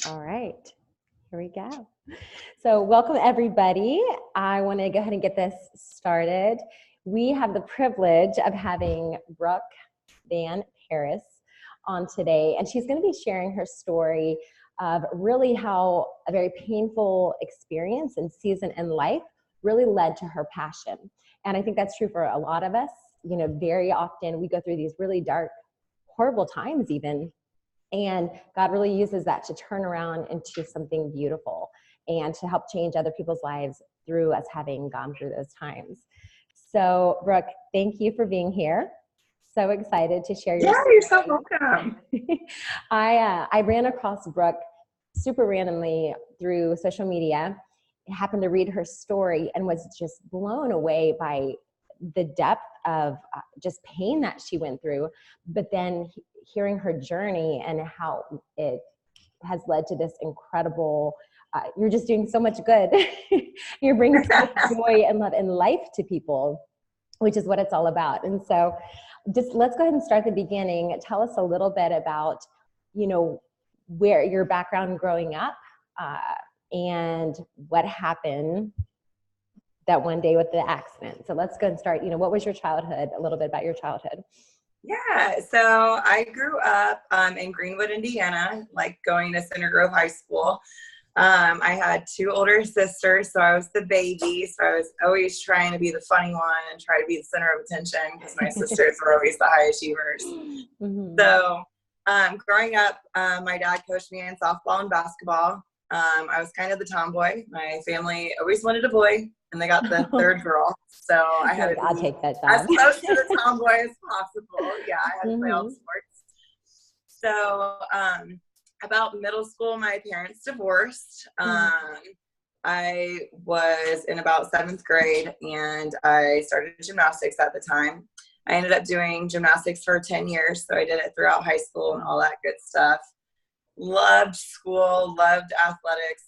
All right, here we go. So welcome everybody. I want to go ahead and get this started. We have the privilege of having Brooke Van Paris on today, and she's going to be sharing her story of really how a very painful experience and season in life really led to her passion. And I think that's true for a lot of us. You know, very often we go through these really dark, horrible times even, and God really uses that to turn around into something beautiful and to help change other people's lives through us having gone through those times. So, Brooke, thank you for being here. So excited to share your story. You're so welcome. I ran across Brooke super randomly through social media. I happened to read her story and was just blown away by the depth of just pain that she went through, but then hearing her journey and how it has led to this incredible, you're just doing so much good. You're bringing so much joy and love and life to people, which is what it's all about. And so just let's go ahead and start at the beginning. Tell us a little bit about, you know, where your background growing up and what happened that one day with the accident. So let's go and start, you know, what was your childhood, a little bit about your childhood? Yeah, so I grew up in Greenwood, Indiana, like going to Center Grove High School. I had two older sisters, so I was the baby. So I was always trying to be the funny one and try to be the center of attention because my sisters were always the high achievers. Mm-hmm. So growing up, my dad coached me in softball and basketball. I was kind of the tomboy. My family always wanted a boy, and they got the third girl. So I had to I'll take that job. as close to the tomboy as possible. Yeah, I had to play all the sports. So about middle school, my parents divorced. I was in about 7th grade, and I started gymnastics at the time. I ended up doing gymnastics for 10 years, so I did it throughout high school and all that good stuff. Loved school, loved athletics,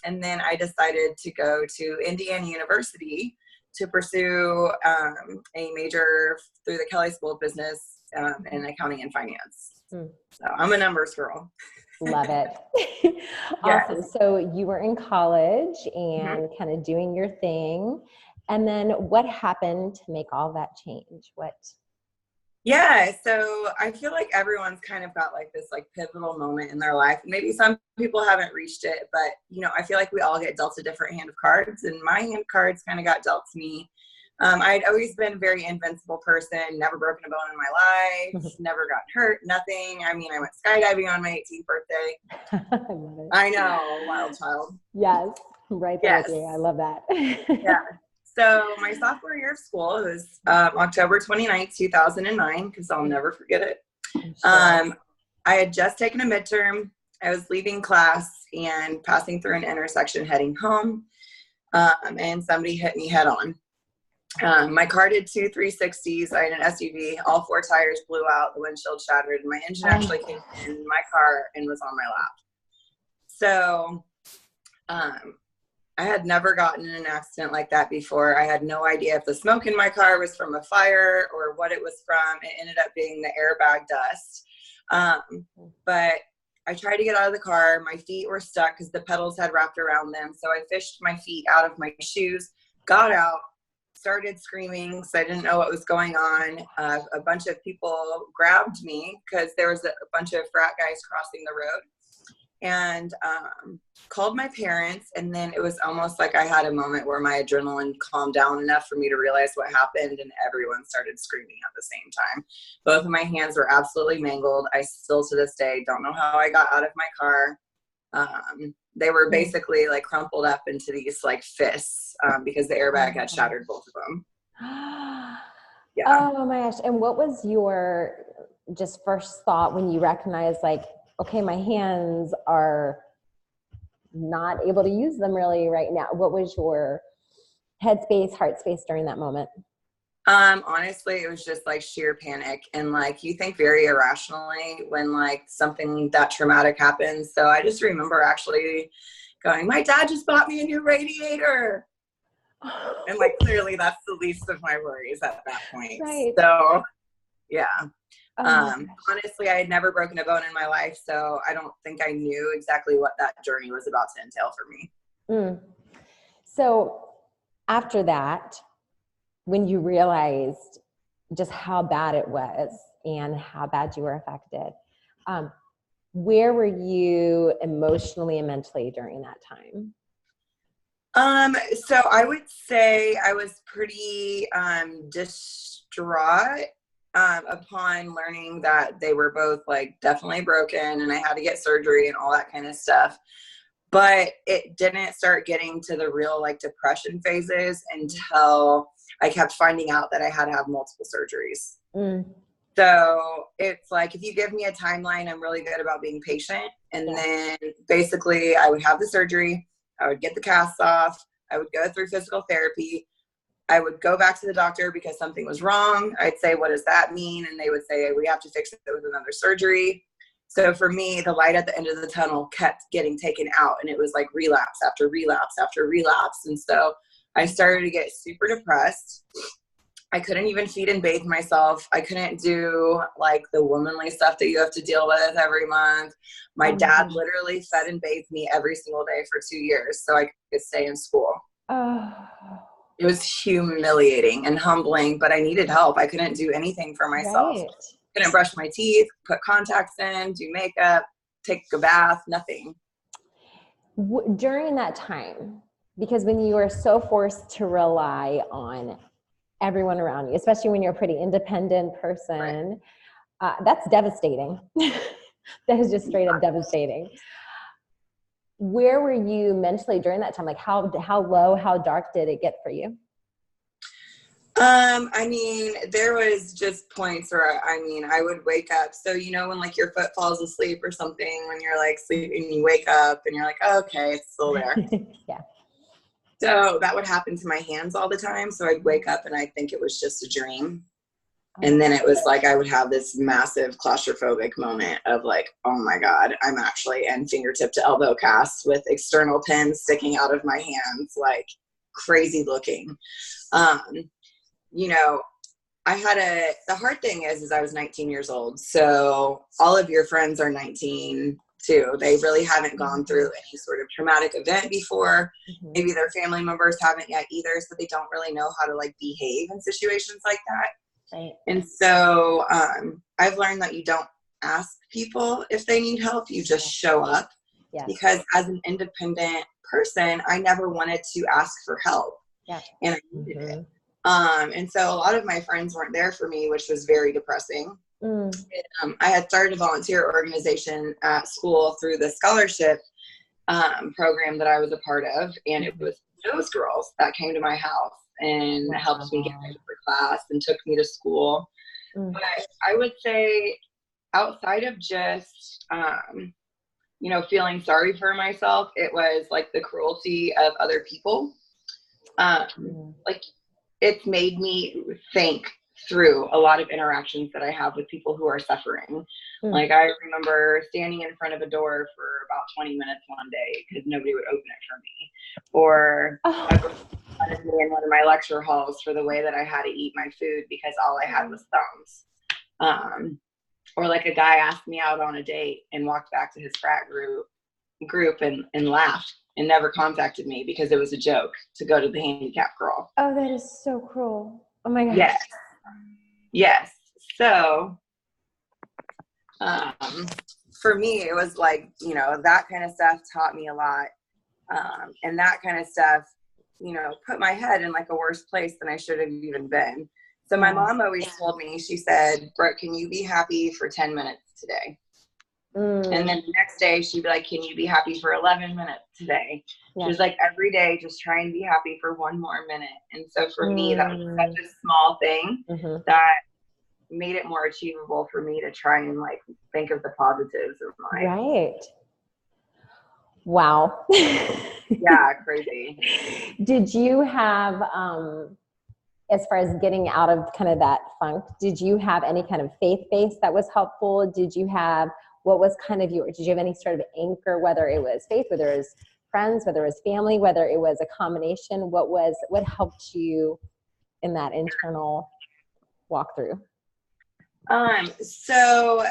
and then I decided to go to Indiana University to pursue a major through the Kelley School of Business in accounting and finance. So I'm a numbers girl. Love it. Awesome. Yes. So you were in college and kind of doing your thing. And then what happened to make all that change? Yeah, so I feel like everyone's kind of got like this like pivotal moment in their life. Maybe some people haven't reached it, but you know, I feel like we all get dealt a different hand of cards, and my hand cards kind of got dealt to me. I'd always been a very invincible person, never broken a bone in my life, never got hurt, nothing. I mean, I went skydiving on my 18th birthday. I love it. I know, wild child. Yes, right there with you. I love that. Yeah. So my sophomore year of school, it was October 29th, 2009, because I'll never forget it. I had just taken a midterm. I was leaving class and passing through an intersection heading home, and somebody hit me head on. My car did 2 360s. I had an SUV. All 4 tires blew out. The windshield shattered. And my engine actually came in my car and was on my lap. So I had never gotten in an accident like that before. I had no idea if the smoke in my car was from a fire or what it was from. It ended up being the airbag dust. But I tried to get out of the car. My feet were stuck because the pedals had wrapped around them. So I fished my feet out of my shoes, got out, started screaming because I didn't know what was going on. A bunch of people grabbed me because there was a bunch of frat guys crossing the road, and called my parents. And then it was almost like I had a moment where my adrenaline calmed down enough for me to realize what happened, and everyone started screaming at the same time. Both of my hands were absolutely mangled. I still to this day don't know how I got out of my car. They were basically like crumpled up into these like fists because the airbag had shattered both of them. Yeah. Oh my gosh. And what was your just first thought when you recognized like, okay, my hands are not able to use them really right now? What was your headspace, heart space during that moment? Honestly, it was just like sheer panic, and like you think very irrationally when like something that traumatic happens. So I just remember actually going, my dad just bought me a new radiator. And like clearly that's the least of my worries at that point. Right. So yeah. Oh my gosh. Honestly, I had never broken a bone in my life, so I don't think I knew exactly what that journey was about to entail for me. So after that, when you realized just how bad it was and how bad you were affected, where were you emotionally and mentally during that time? So I would say I was pretty distraught upon learning that they were both like definitely broken and I had to get surgery and all that kind of stuff. But it didn't start getting to the real like depression phases until I kept finding out that I had to have multiple surgeries. So it's like, if you give me a timeline, I'm really good about being patient. And then basically I would have the surgery, I would get the cast off, I would go through physical therapy, I would go back to the doctor because something was wrong. I'd say, what does that mean? And they would say, we have to fix it with another surgery. So for me, the light at the end of the tunnel kept getting taken out, and it was like relapse after relapse after relapse. And so I started to get super depressed. I couldn't even feed and bathe myself. I couldn't do like the womanly stuff that you have to deal with every month. My dad literally fed and bathed me every single day for 2 years so I could stay in school. It was humiliating and humbling, but I needed help. I couldn't do anything for myself. Couldn't brush my teeth, put contacts in, do makeup, take a bath, nothing. During that time, because when you are so forced to rely on everyone around you, especially when you're a pretty independent person, that's devastating. That is just straight up devastating. Where were you mentally during that time? Like how low, how dark did it get for you? I mean, there was just points where, I would wake up. So, when like your foot falls asleep or something, when you're like sleeping, you wake up and you're like, oh, okay, it's still there. So that would happen to my hands all the time. So I'd wake up and I'd think it was just a dream. And then it was like, I would have this massive claustrophobic moment of like, oh my God, I'm actually in fingertip to elbow casts with external pins sticking out of my hands, like crazy looking. The hard thing is I was 19 years old. So all of your friends are 19 too. They really haven't gone through any sort of traumatic event before. Maybe their family members haven't yet either. So they don't really know how to like behave in situations like that. Right. And so I've learned that you don't ask people if they need help. You just show up. Because as an independent person, I never wanted to ask for help. And I needed it. And so a lot of my friends weren't there for me, which was very depressing. I had started a volunteer organization at school through the scholarship program that I was a part of. And it was those girls that came to my house and helped me get ready for class and took me to school. But I would say outside of just, feeling sorry for myself, it was like the cruelty of other people. Like it's made me think through a lot of interactions that I have with people who are suffering. Like I remember standing in front of a door for about 20 minutes one day because nobody would open it for me. Or a girl wanted me in one of my lecture halls for the way that I had to eat my food because all I had was thumbs. Or like a guy asked me out on a date and walked back to his frat group and laughed and never contacted me because it was a joke to go to the handicapped girl. Oh, that is so cruel. Oh my gosh. Yes. So, for me, it was like, that kind of stuff taught me a lot. And that kind of stuff, put my head in like a worse place than I should have even been. So my mom always told me, she said, Brooke, can you be happy for 10 minutes today? And then the next day she'd be like, can you be happy for 11 minutes today? She was like, every day, just try and be happy for one more minute. And so for me, that was such a small thing that made it more achievable for me to try and like think of the positives of life. Right. Wow. Yeah, crazy. Did you have, as far as getting out of kind of that funk, did you have any kind of faith base that was helpful? Did you have, did you have any sort of anchor, whether it was faith, whether it was friends, whether it was family, whether it was a combination? What helped you in that internal walkthrough? So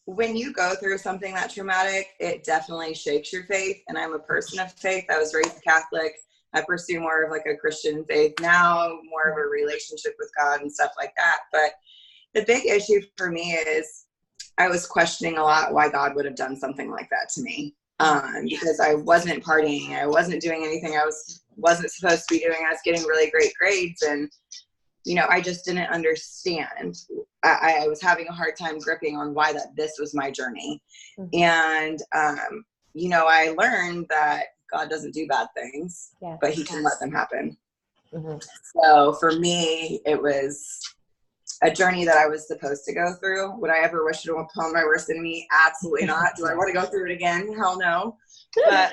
when you go through something that traumatic, it definitely shakes your faith. And I'm a person of faith. I was raised Catholic. I pursue more of like a Christian faith now, more of a relationship with God and stuff like that. But the big issue for me is I was questioning a lot why God would have done something like that to me. Because I wasn't partying. I wasn't doing anything I wasn't supposed to be doing. I was getting really great grades, and I just didn't understand. I was having a hard time gripping on why this was my journey. And, I learned that God doesn't do bad things, but he can let them happen. So for me, it was a journey that I was supposed to go through. Would I ever wish it upon my worst enemy? Absolutely not. Do I want to go through it again? Hell no. But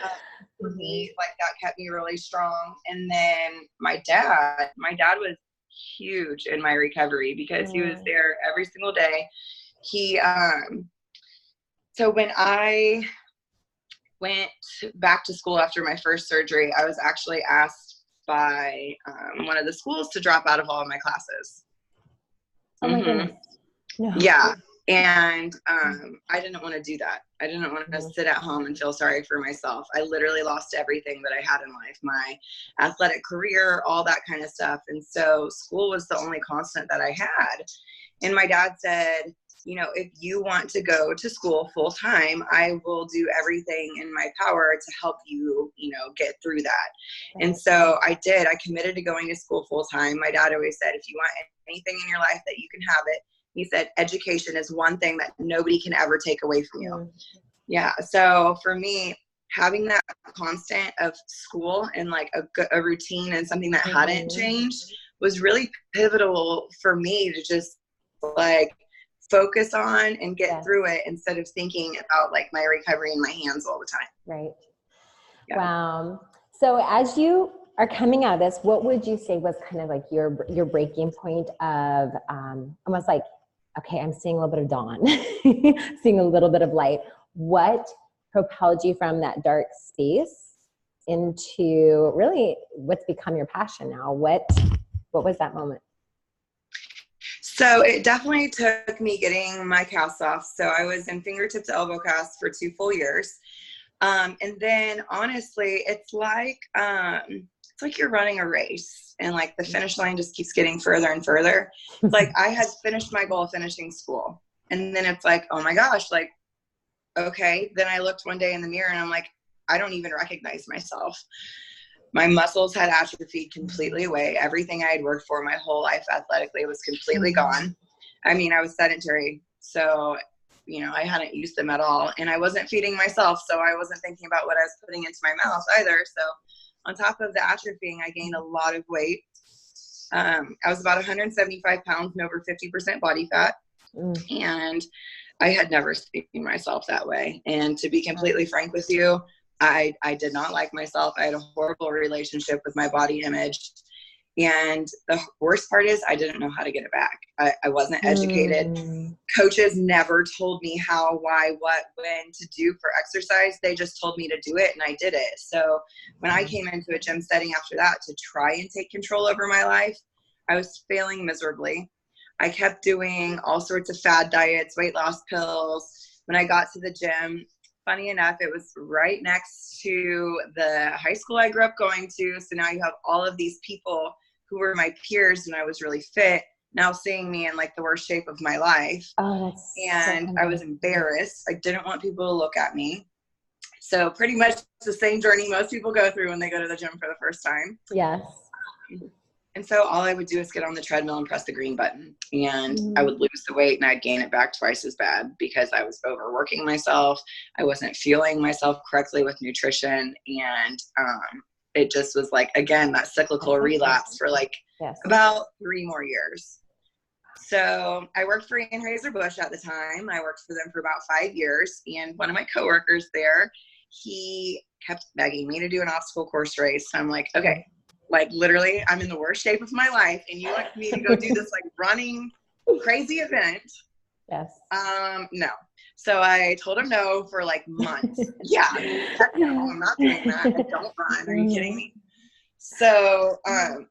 for me, like, that kept me really strong. And then my dad was huge in my recovery because he was there every single day. He so when I went back to school after my first surgery, I was actually asked by one of the schools to drop out of all of my classes. Oh my goodness. No. Yeah. And I didn't want to do that. I didn't want to sit at home and feel sorry for myself. I literally lost everything that I had in life, my athletic career, all that kind of stuff. And so school was the only constant that I had. And my dad said, if you want to go to school full time, I will do everything in my power to help you, get through that. Right. And so I did. I committed to going to school full time. My dad always said, if you want anything in your life that you can have it, he said, education is one thing that nobody can ever take away from you. Yeah. So for me, having that constant of school and like a routine and something that hadn't changed was really pivotal for me to just like focus on and get through it instead of thinking about like my recovery in my hands all the time. Right. Yeah. Wow. So as you are coming out of this, what would you say was kind of like your breaking point of almost like, okay, I'm seeing a little bit of dawn, seeing a little bit of light. What propelled you from that dark space into really what's become your passion now? What was that moment? So it definitely took me getting my cast off. So I was in fingertip to elbow cast for 2 full years. And then honestly, it's like you're running a race and like the finish line just keeps getting further and further. It's like I had finished my goal of finishing school. And then it's like, oh my gosh, like, okay. Then I looked one day in the mirror and I'm like, I don't even recognize myself. My muscles had atrophied completely away. Everything I had worked for my whole life athletically was completely gone. I mean, I was sedentary. So, I hadn't used them at all. And I wasn't feeding myself. So I wasn't thinking about what I was putting into my mouth either. So on top of the atrophying, I gained a lot of weight. I was about 175 pounds and over 50% body fat. And I had never seen myself that way. And to be completely frank with you, I did not like myself. I had a horrible relationship with my body image. And the worst part is I didn't know how to get it back. I wasn't educated. Coaches never told me how, why, what, when to do for exercise. They just told me to do it and I did it. So when I came into a gym setting after that to try and take control over my life, I was failing miserably. I kept doing all sorts of fad diets, weight loss pills. When I got to the gym, funny enough, it was right next to the high school I grew up going to. So now you have all of these people who were my peers and I was really fit, now seeing me in like the worst shape of my life. And so I was embarrassed. I didn't want people to look at me. So pretty much the same journey most people go through when they go to the gym for the first time. Yes. And so all I would do is get on the treadmill and press the green button and I would lose the weight and I'd gain it back twice as bad because I was overworking myself. I wasn't fueling myself correctly with nutrition. And it just was like, again, that cyclical relapse for like about 3 more years. So I worked for Anheuser-Busch at the time. I worked for them for about 5 years. And one of my coworkers there, he kept begging me to do an obstacle course race. So I'm like, okay. Like literally I'm in the worst shape of my life and you want me to go do this like running crazy event. Yes. No. So I told him no for like months. Yeah. No, I'm not doing that. I don't run. Are you kidding me? So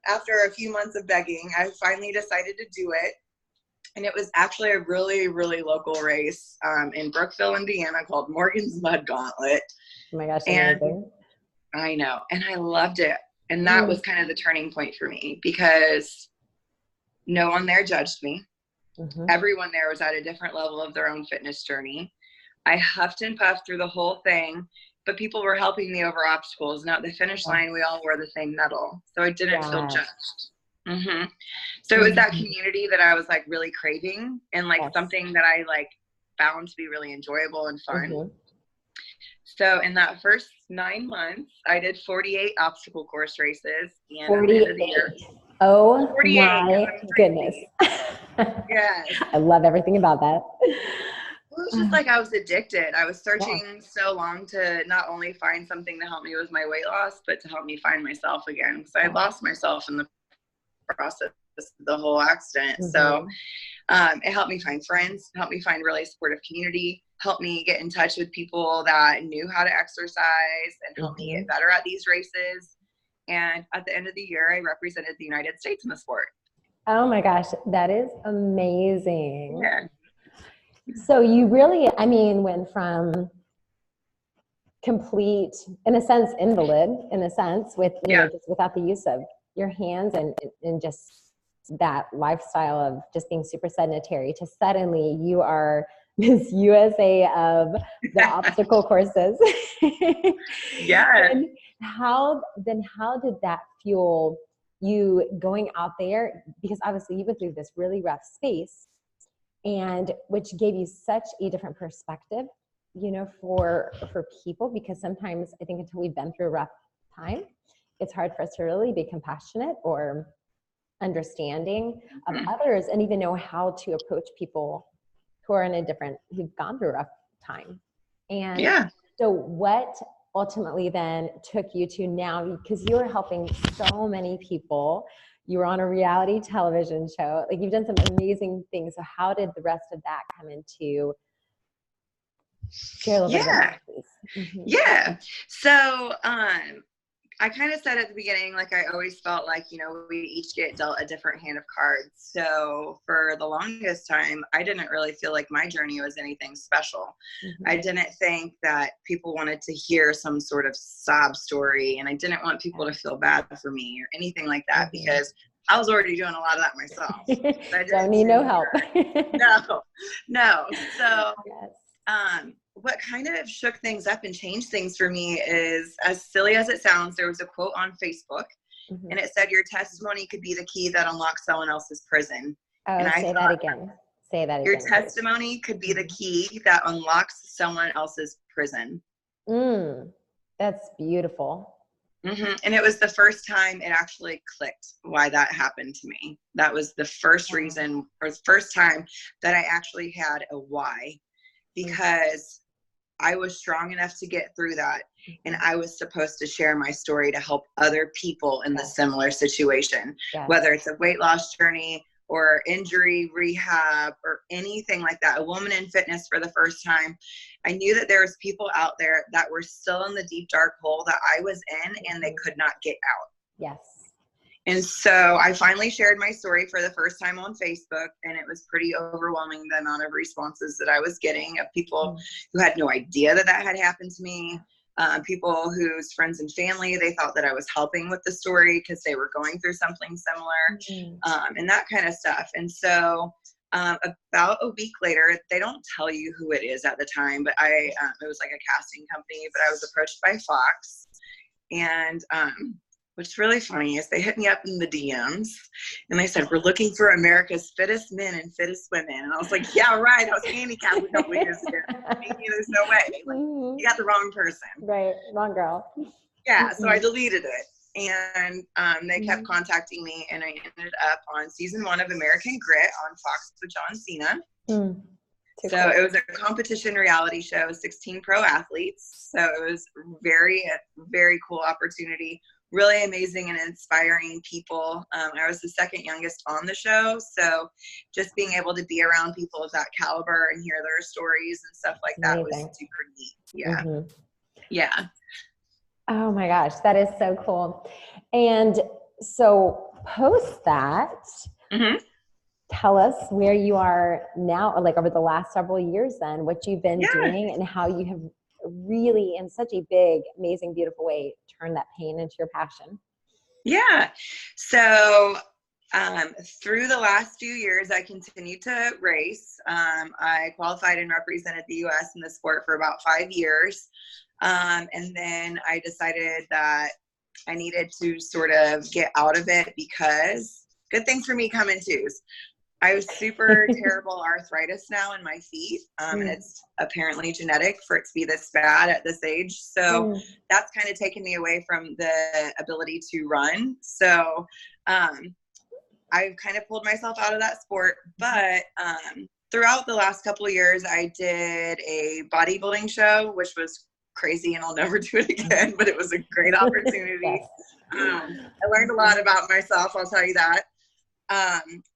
after a few months of begging, I finally decided to do it. And it was actually a really, really local race in Brookville, Indiana, called Morgan's Mud Gauntlet. Oh my gosh, And amazing. I know, and I loved it. And that was kind of the turning point for me, because no one there judged me. Everyone there was at a different level of their own fitness journey. I huffed and puffed through the whole thing, but people were helping me over obstacles. Now at the finish line, we all wore the same medal, so I didn't feel judged. So it was that community that I was like really craving, and like something that I like found to be really enjoyable and fun. So in that first 9 months, I did 48 obstacle course races. And 48. Oh 48. My goodness. Yes. I love everything about that. It was just like I was addicted. I was searching so long to not only find something to help me with my weight loss, but to help me find myself again. Because I lost myself in the process of the whole accident. So it helped me find friends, helped me find really supportive community, helped me get in touch with people that knew how to exercise, and helped me get better at these races. And at the end of the year, I represented the United States in the sport. Oh my gosh, that is amazing. Yeah. So you really, I mean, went from complete, in a sense, invalid, in a sense, with, you know, just without the use of your hands and just that lifestyle of just being super sedentary, to suddenly you are Miss USA of the obstacle courses. And how did that fuel you going out there? Because obviously you went through this really rough space, and which gave you such a different perspective, you know, for people, because sometimes I think until we've been through a rough time, it's hard for us to really be compassionate or understanding of others, and even know how to approach people who are who've gone through a rough time. And so what ultimately then took you to now, because you were helping so many people, you were on a reality television show, like you've done some amazing things. So how did the rest of that come into share a little bit about that, please? So I kind of said at the beginning, like I always felt like, you know, we each get dealt a different hand of cards. So for the longest time, I didn't really feel like my journey was anything special. I didn't think that people wanted to hear some sort of sob story, and I didn't want people to feel bad for me or anything like that, because I was already doing a lot of that myself. So I don't need no help. No. So, what kind of shook things up and changed things for me is, as silly as it sounds, there was a quote on Facebook, and it said, "Your testimony could be the key that unlocks someone else's prison." Oh, and say that again. Say that again. Your testimony could be the key that unlocks someone else's prison. That's beautiful. And it was the first time it actually clicked why that happened to me. That was the first reason, or the first time that I actually had a why, because I was strong enough to get through that, and I was supposed to share my story to help other people in the similar situation, whether it's a weight loss journey or injury rehab or anything like that. A woman in fitness for the first time. I knew that there was people out there that were still in the deep dark hole that I was in, and they could not get out. Yes. And so I finally shared my story for the first time on Facebook, and it was pretty overwhelming, the amount of responses that I was getting of people who had no idea that that had happened to me. People whose friends and family, they thought that I was helping with the story because they were going through something similar, and that kind of stuff. And so about a week later, they don't tell you who it is at the time, but it was like a casting company, but I was approached by Fox, and what's really funny is they hit me up in the DMs, and they said, "We're looking for America's fittest men and fittest women." And I was like, "Yeah, right. I was handicapped a couple years ago. There's no way. Like, you got the wrong person." Right. Wrong girl. Yeah. So I deleted it, and they kept contacting me, and I ended up on season 1 of American Grit on Fox with John Cena. So cool. It was a competition reality show, 16 pro athletes. So it was very, very cool opportunity. Really amazing and inspiring people. I was the second youngest on the show, so just being able to be around people of that caliber and hear their stories and stuff like that was super neat. Yeah. Oh my gosh, that is so cool. And so post that, tell us where you are now, or like over the last several years then, what you've been doing and how you have really, in such a big, amazing, beautiful way, turned that pain into your passion. Yeah. So through the last few years, I continued to race. I qualified and represented the U.S. in the sport for about 5 years. And then I decided that I needed to sort of get out of it because good things for me come in twos. I have super terrible arthritis now in my feet, and it's apparently genetic for it to be this bad at this age. So that's kind of taken me away from the ability to run. So I've kind of pulled myself out of that sport. But throughout the last couple of years, I did a bodybuilding show, which was crazy, and I'll never do it again, but it was a great opportunity. I learned a lot about myself, I'll tell you that.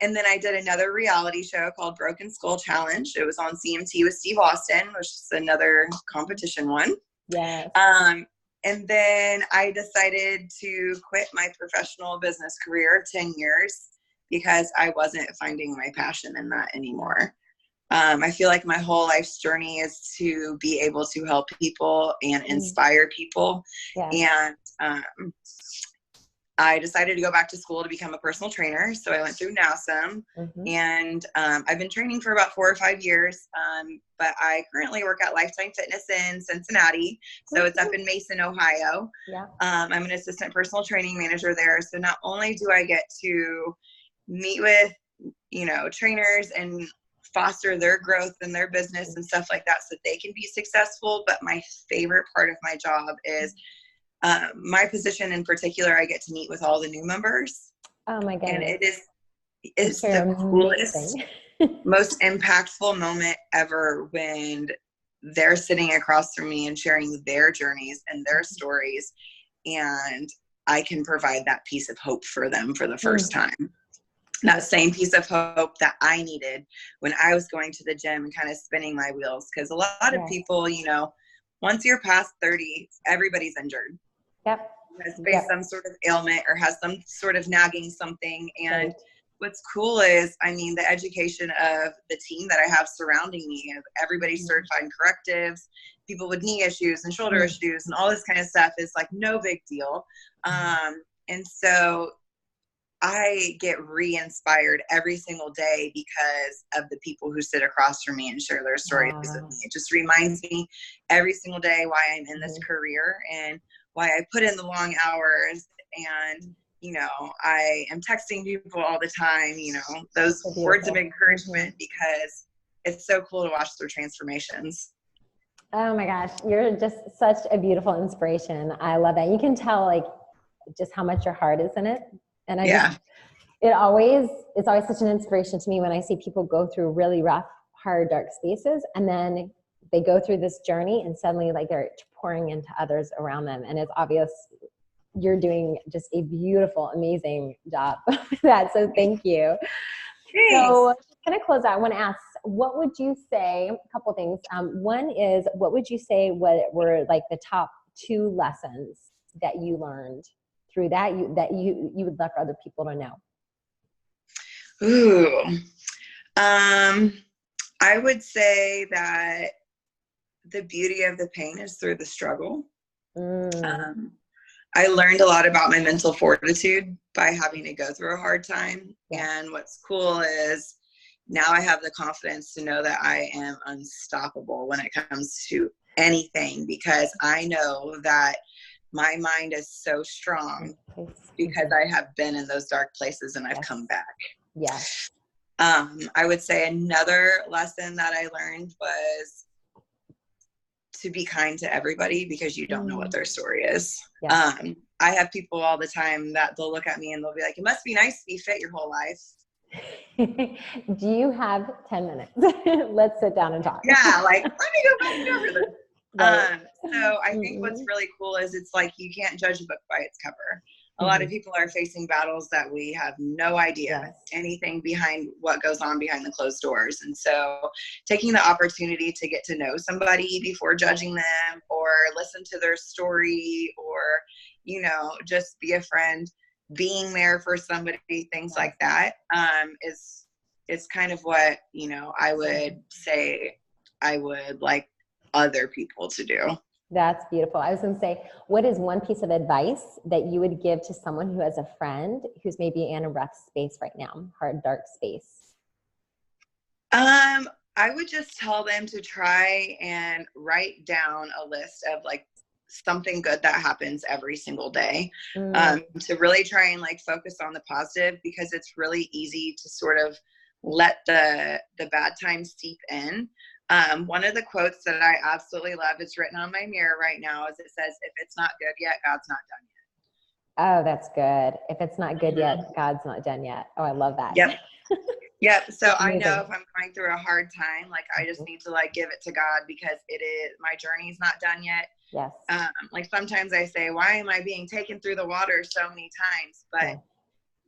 And then I did another reality show called Broken Skull Challenge. It was on CMT with Steve Austin, which is another competition one. Yes. And then I decided to quit my professional business career of 10 years because I wasn't finding my passion in that anymore. I feel like my whole life's journey is to be able to help people and inspire people. And I decided to go back to school to become a personal trainer. So I went through NASM, and I've been training for about 4 or 5 years. But I currently work at Lifetime Fitness in Cincinnati. So it's up in Mason, Ohio. I'm an assistant personal training manager there. So not only do I get to meet with, trainers and foster their growth and their business and stuff like that so they can be successful, but my favorite part of my job is my position in particular. I get to meet with all the new members. Oh my goodness. And it's the coolest, most impactful moment ever when they're sitting across from me and sharing their journeys and their stories, and I can provide that piece of hope for them for the first time. That same piece of hope that I needed when I was going to the gym and kind of spinning my wheels. Because a lot of people, once you're past 30, everybody's injured. Has faced some sort of ailment or has some sort of nagging something. And what's cool is, the education of the team that I have surrounding me, of everybody certified in correctives, people with knee issues and shoulder issues and all this kind of stuff is like no big deal. And so I get re-inspired every single day because of the people who sit across from me and share their stories with me. It just reminds me every single day why I'm in this career and why I put in the long hours, and I am texting people all the time, those words of encouragement, because it's so cool to watch their transformations. Oh my gosh, you're just such a beautiful inspiration. I love that. You can tell just how much your heart is in it. And it's always such an inspiration to me when I see people go through really rough, hard, dark spaces, and then they go through this journey and suddenly they're pouring into others around them. And it's obvious you're doing just a beautiful, amazing job with that. So thank you. Thanks. So kind of close out, I want to ask, what would you say, a couple things. One is, what would you say were the top 2 lessons that you learned through that you would love for other people to know? I would say that the beauty of the pain is through the struggle. I learned a lot about my mental fortitude by having to go through a hard time. And what's cool is now I have the confidence to know that I am unstoppable when it comes to anything, because I know that my mind is so strong because I have been in those dark places and I've come back. I would say another lesson that I learned was to be kind to everybody, because you don't know what their story is. I have people all the time that they'll look at me and they'll be like, it must be nice to be fit your whole life. Do you have 10 minutes? Let's sit down and talk. Let me go back and over this. So I think what's really cool is it's you can't judge a book by its cover. A lot of people are facing battles that we have no idea anything behind what goes on behind the closed doors. And so taking the opportunity to get to know somebody before judging them, or listen to their story, or, just be a friend, being there for somebody, things like that, is it's kind of what, you know, I would say I would like other people to do. That's beautiful. I was going to say, what is one piece of advice that you would give to someone who has a friend who's maybe in a rough space right now, hard, dark space? I would just tell them to try and write down a list of like something good that happens every single day. To really try and like focus on the positive, because it's really easy to sort of let the bad times seep in. One of the quotes that I absolutely love, it's written on my mirror right now, is it says, if it's not good yet, God's not done yet. Oh, that's good. If it's not good yet, God's not done yet. Oh, I love that. Yep. Yep. So I Amazing. know if I'm going through a hard time, like I just need to like give it to God, because it is, my journey's not done yet. Yes. Like sometimes I say, why am I being taken through the water so many times? But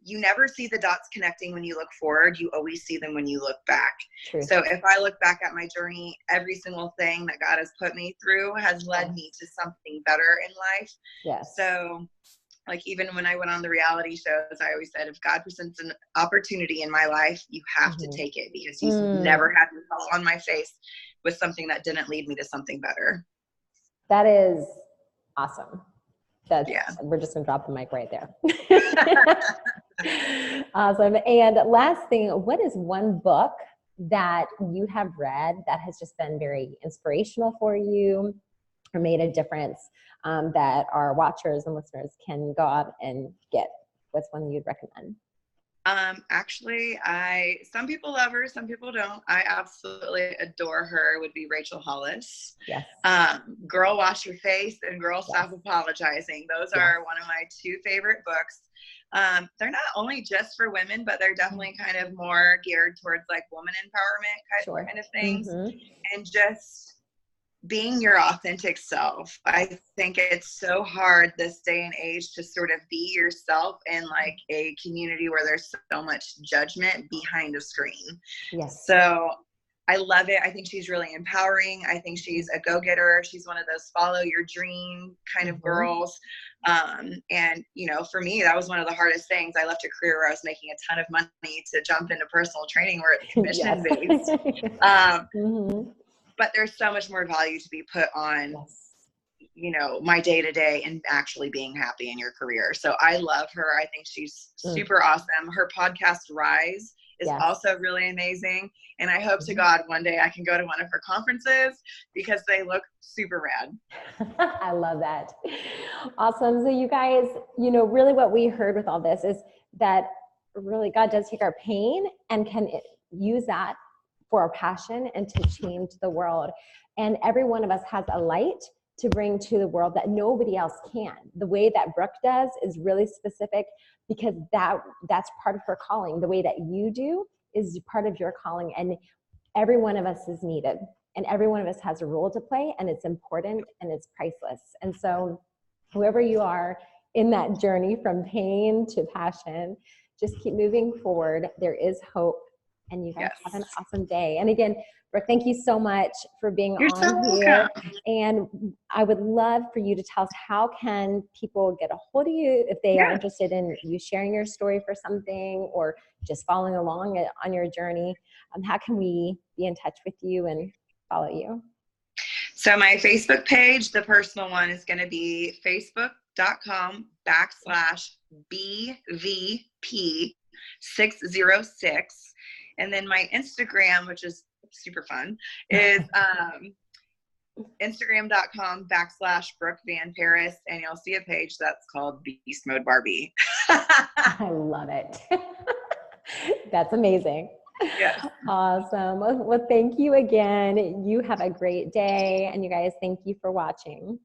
you never see the dots connecting when you look forward. You always see them when you look back. True. So if I look back at my journey, every single thing that God has put me through has led me to something better in life. Yes. So like even when I went on the reality shows, I always said, if God presents an opportunity in my life, you have to take it, because he's never had me fall on my face with something that didn't lead me to something better. That is awesome. We're just going to drop the mic right there. Awesome. And last thing, what is one book that you have read that has just been very inspirational for you or made a difference, that our watchers and listeners can go out and get? What's one you'd recommend? Actually, some people love her, some people don't. I absolutely adore her. Would be Rachel Hollis. Yes. Girl Wash Your Face and Girl Stop Apologizing. Those are one of my two favorite books. They're not only just for women, but they're definitely kind of more geared towards like woman empowerment kind of things. And just being your authentic self. I think it's so hard this day and age to sort of be yourself in like a community where there's so much judgment behind a screen. Yes. So I love it. I think she's really empowering. I think she's a go-getter. She's one of those follow your dream kind of girls. And you know, for me, that was one of the hardest things. I left a career where I was making a ton of money to jump into personal training where it's commission based. But there's so much more value to be put on, you know, my day-to-day and actually being happy in your career. So I love her. I think she's super awesome. Her podcast, Rise, is also really amazing. And I hope to God one day I can go to one of her conferences, because they look super rad. I love that. Awesome. So you guys, you know, really what we heard with all this is that really God does take our pain and can use that for our passion and to change the world. And every one of us has a light to bring to the world that nobody else can. The way that Brooke does is really specific, because that's part of her calling. The way that you do is part of your calling, and every one of us is needed, and every one of us has a role to play, and it's important and it's priceless. And so whoever you are in that journey from pain to passion, just keep moving forward. There is hope. And you guys have an awesome day. And again, Brooke, thank you so much for being on here. And I would love for you to tell us, how can people get a hold of you if they are interested in you sharing your story for something, or just following along on your journey? How can we be in touch with you and follow you? So my Facebook page, the personal one, is going to be facebook.com/BVP606. And then my Instagram, which is super fun, is Instagram.com/Brooke Van Paris. And you'll see a page that's called Beast Mode Barbie. I love it. That's amazing. Yes. Awesome. Well, thank you again. You have a great day. And you guys, thank you for watching.